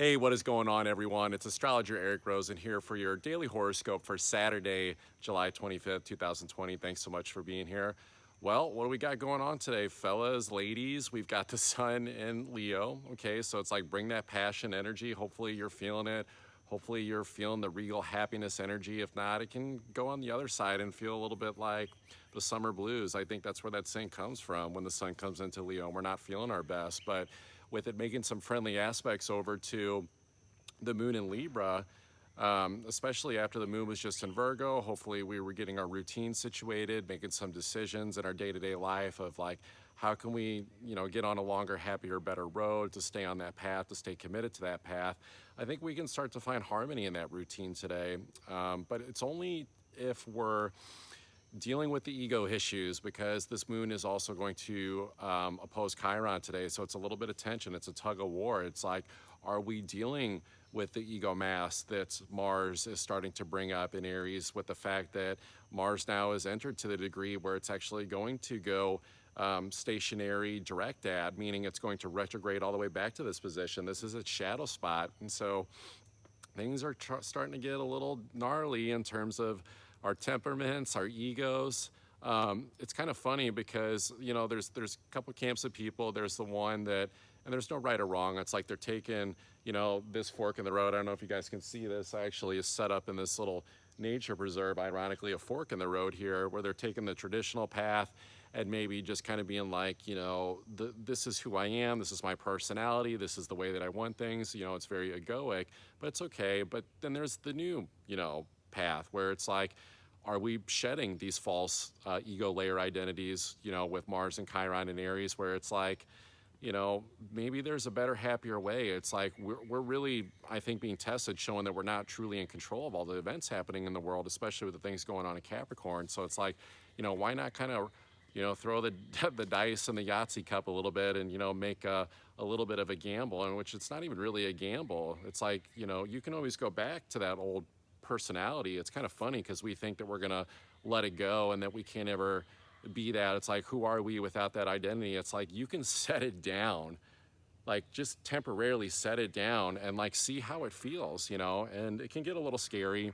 Hey, what is going on, everyone? It's astrologer Eric Rosen here for your daily horoscope for Saturday, July 25th, 2020. Thanks so much for being here. Well, what do we got going on today, fellas, ladies? We've got the sun in Leo, okay? So it's like bring that passion energy. Hopefully you're feeling it. Hopefully you're feeling the regal happiness energy. If not, it can go on the other side and feel a little bit like the summer blues. I think that's where that saying comes from when the sun comes into Leo and we're not feeling our best. But with it making some friendly aspects over to the moon in Libra, especially after the moon was just in Virgo. Hopefully we were getting our routine situated, making some decisions in our day-to-day life of like, how can we, get on a longer, happier, better road to stay on that path, to stay committed to that path. I think we can start to find harmony in that routine today. But it's only if we're dealing with the ego issues, because this moon is also going to oppose Chiron today. So it's a little bit of tension. It's a tug of war. It's like, are we dealing with the ego mass that Mars is starting to bring up in Aries, with the fact that Mars now is entered to the degree where it's actually going to go stationary direct meaning it's going to retrograde all the way back to this position. This is its shadow spot. And so things are starting to get a little gnarly in terms of our temperaments, our egos. It's kind of funny because, there's a couple camps of people. There's the one that, and there's no right or wrong. It's like they're taking, this fork in the road. I don't know if you guys can see this. Actually is set up in this little nature preserve, ironically, a fork in the road here, where they're taking the traditional path and maybe just kind of being like, this is who I am, this is my personality, this is the way that I want things, it's very egoic, but it's okay. But then there's the new, path where it's like, are we shedding these false ego layer identities, with Mars and Chiron and Aries, where it's like, maybe there's a better, happier way. It's like we're really, I think, being tested, showing that we're not truly in control of all the events happening in the world, especially with the things going on in Capricorn. So it's like, why not kind of, throw the the dice in the Yahtzee cup a little bit and, make a little bit of a gamble, in which it's not even really a gamble. It's like, you can always go back to that old personality. It's kind of funny because we think that we're going to let it go and that we can't ever be that. It's like, who are we without that identity? It's like, you can set it down, like just temporarily set it down and like see how it feels, and it can get a little scary.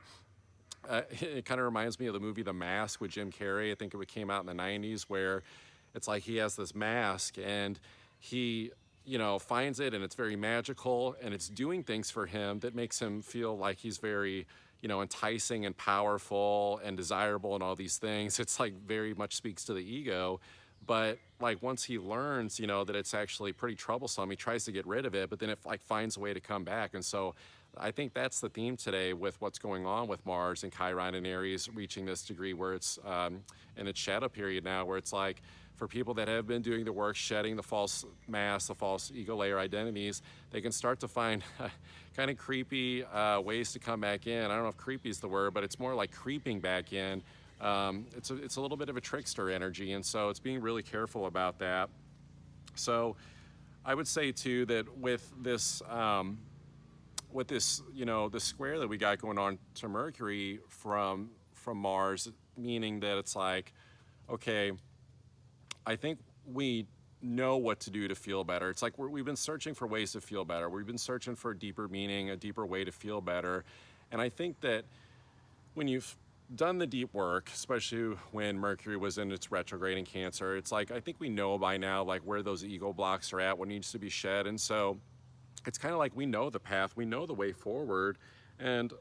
It kind of reminds me of the movie The Mask with Jim Carrey. I think it came out in the 90s, where it's like he has this mask and he, finds it and it's very magical and it's doing things for him that makes him feel like he's very, enticing and powerful and desirable and all these things. It's like very much speaks to the ego. But like once he learns, that it's actually pretty troublesome, he tries to get rid of it, but then it like finds a way to come back. And so I think that's the theme today with what's going on with Mars and Chiron and Aries reaching this degree where it's in its shadow period now, where it's like, for people that have been doing the work, shedding the false mask, the false ego layer identities, they can start to find kind of creepy ways to come back in. I don't know if creepy is the word, but it's more like creeping back in. It's a little bit of a trickster energy, and so it's being really careful about that. So I would say too that with this, the square that we got going on to Mercury from Mars, meaning that it's like, okay, I think we know what to do to feel better. It's like we've been searching for ways to feel better. We've been searching for a deeper meaning, a deeper way to feel better. And I think that when you've done the deep work, especially when Mercury was in its retrograde in Cancer, it's like, I think we know by now, like where those ego blocks are at, what needs to be shed. And so it's kind of like we know the path, we know the way forward. And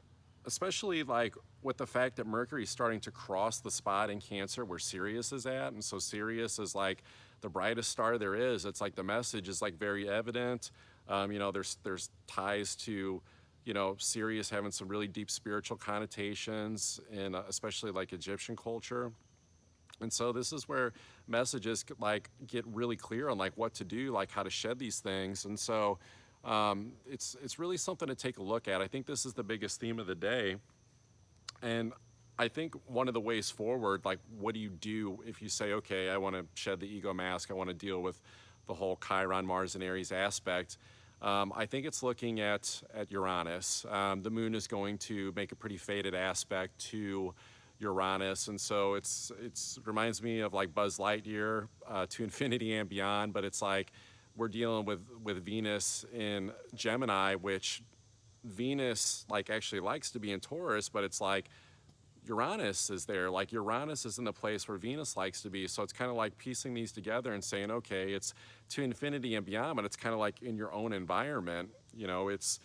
especially like with the fact that Mercury is starting to cross the spot in Cancer where Sirius is at. And so Sirius is like the brightest star there is. It's like the message is like very evident. There's ties to, Sirius having some really deep spiritual connotations in especially like Egyptian culture. And so this is where messages like get really clear on like what to do, like how to shed these things. And so it's really something to take a look at. I think this is the biggest theme of the day. And I think one of the ways forward, like what do you do if you say, okay, I want to shed the ego mask, I want to deal with the whole Chiron, Mars, and Aries aspect. I think it's looking at Uranus. The moon is going to make a pretty faded aspect to Uranus, and so it's reminds me of like Buzz Lightyear to infinity and beyond. But it's like we're dealing with Venus in Gemini, which Venus like actually likes to be in Taurus, but it's like Uranus is there. Like Uranus is in the place where Venus likes to be. So it's kind of like piecing these together and saying, okay, it's to infinity and beyond, but it's kind of like in your own environment. You know, it's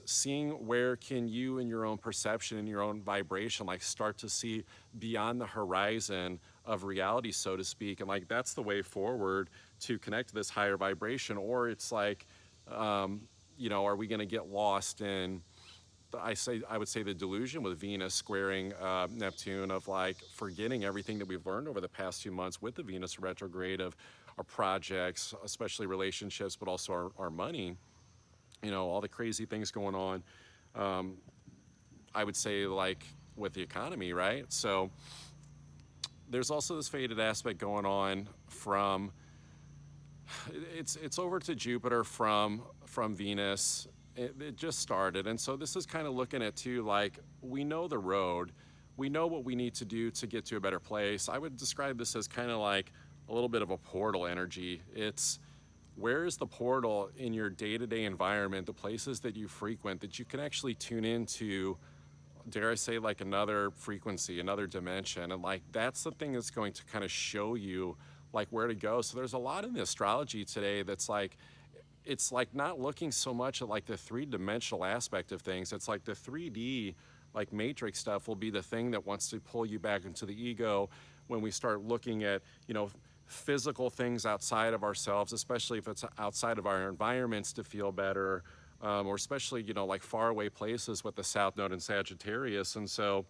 seeing where can you in your own perception and your own vibration like start to see beyond the horizon of reality, so to speak. And like that's the way forward to connect to this higher vibration. Or it's like, you know, are we going to get lost in I would say the delusion with Venus squaring Neptune of like forgetting everything that we've learned over the past 2 months with the Venus retrograde of our projects, especially relationships, but also our money, you know, all the crazy things going on. I would say like with the economy, right? So there's also this faded aspect going on from it's over to Jupiter from Venus. It just started, and so this is kind of looking at too like we know the road, we know what we need to do to get to a better place. I would describe this as kind of like a little bit of a portal energy. It's where is the portal in your day-to-day environment, the places that you frequent that you can actually tune into, dare I say, like another frequency, another dimension. And like that's the thing that's going to kind of show you like where to go. So there's a lot in the astrology today that's like it's like not looking so much at like the three-dimensional aspect of things. It's like the 3D like matrix stuff will be the thing that wants to pull you back into the ego when we start looking at, you know, physical things outside of ourselves, especially if it's outside of our environments to feel better, or especially, you know, like faraway places with the South Node and Sagittarius. And so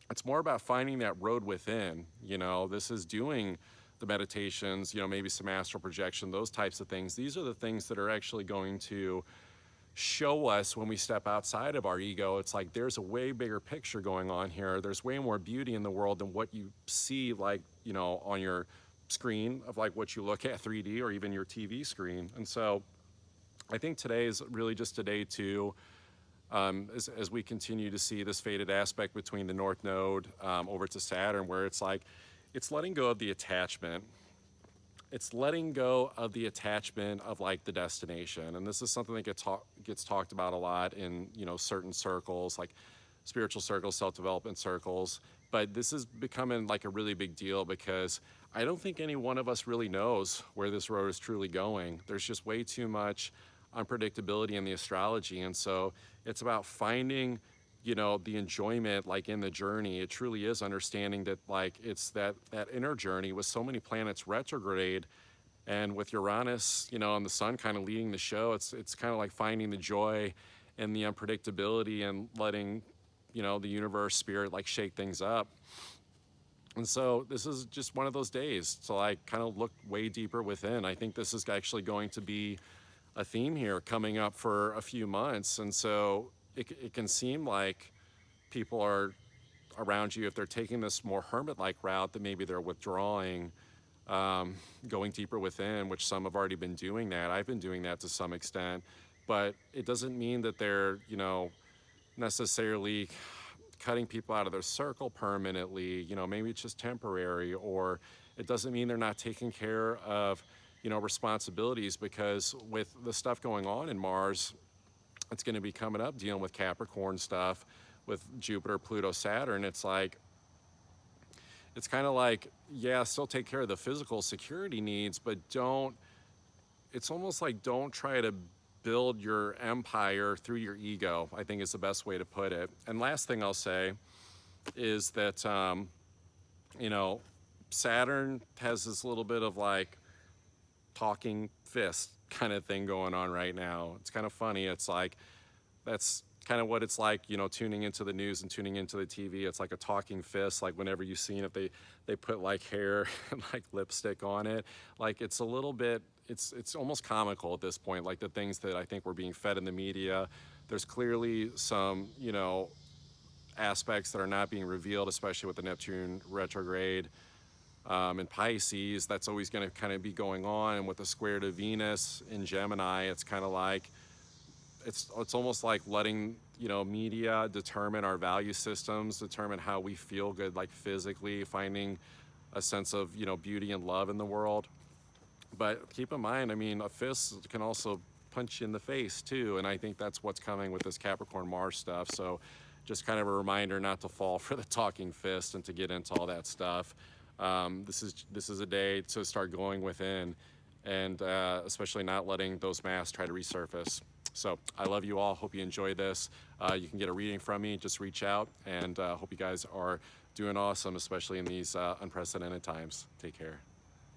it's more about finding that road within. You know, this is doing the meditations, you know, maybe some astral projection, those types of things. These are the things that are actually going to show us when we step outside of our ego. It's like there's a way bigger picture going on here. There's way more beauty in the world than what you see, like, you know, on your screen of like what you look at 3D or even your TV screen. And so I think today is really just a day to as we continue to see this faded aspect between the North Node over to Saturn, where it's like, it's letting go of the attachment. It's letting go of the attachment of like the destination. And this is something that gets talked about a lot in, you know, certain circles, like spiritual circles, self-development circles. But this is becoming like a really big deal because I don't think any one of us really knows where this road is truly going. There's just way too much unpredictability in the astrology. And so it's about finding, you know, the enjoyment like in the journey. It truly is understanding that like it's that inner journey with so many planets retrograde and with Uranus, you know, and the sun kind of leading the show. It's kind of like finding the joy and the unpredictability and letting, you know, the universe, spirit like shake things up. And so this is just one of those days to like kind of look way deeper within. I think this is actually going to be a theme here coming up for a few months. And so it can seem like people are around you, if they're taking this more hermit-like route, that maybe they're withdrawing, going deeper within, which some have already been doing that. I've been doing that to some extent, but it doesn't mean that they're, you know, necessarily cutting people out of their circle permanently. You know, maybe it's just temporary, or it doesn't mean they're not taking care of, you know, responsibilities, because with the stuff going on in Mars, it's going to be coming up dealing with Capricorn stuff with Jupiter, Pluto, Saturn. It's like, it's kind of like, yeah, still take care of the physical security needs, but it's almost like don't try to build your empire through your ego, I think is the best way to put it. And last thing I'll say is that, you know, Saturn has this little bit of like talking fist kind of thing going on right now. It's kind of funny. It's like, that's kind of what it's like, you know, tuning into the news and tuning into the TV. It's like a talking fist. Like whenever you've seen it, they put like hair and like lipstick on it. Like it's a little bit, it's almost comical at this point, like the things that I think we're being fed in the media. There's clearly some, you know, aspects that are not being revealed, especially with the Neptune retrograde in Pisces. That's always going to kind of be going on. And with the square to Venus in Gemini, it's kind of like, it's almost like letting, you know, media determine our value systems, determine how we feel good, like physically, finding a sense of, you know, beauty and love in the world. But keep in mind, I mean, a fist can also punch you in the face too. And I think that's what's coming with this Capricorn Mars stuff. So just kind of a reminder not to fall for the talking fist and to get into all that stuff. This is a day to start going within, and especially not letting those masks try to resurface. So I love you all. Hope you enjoy this. You can get a reading from me. Just reach out, and hope you guys are doing awesome, especially in these unprecedented times. Take care.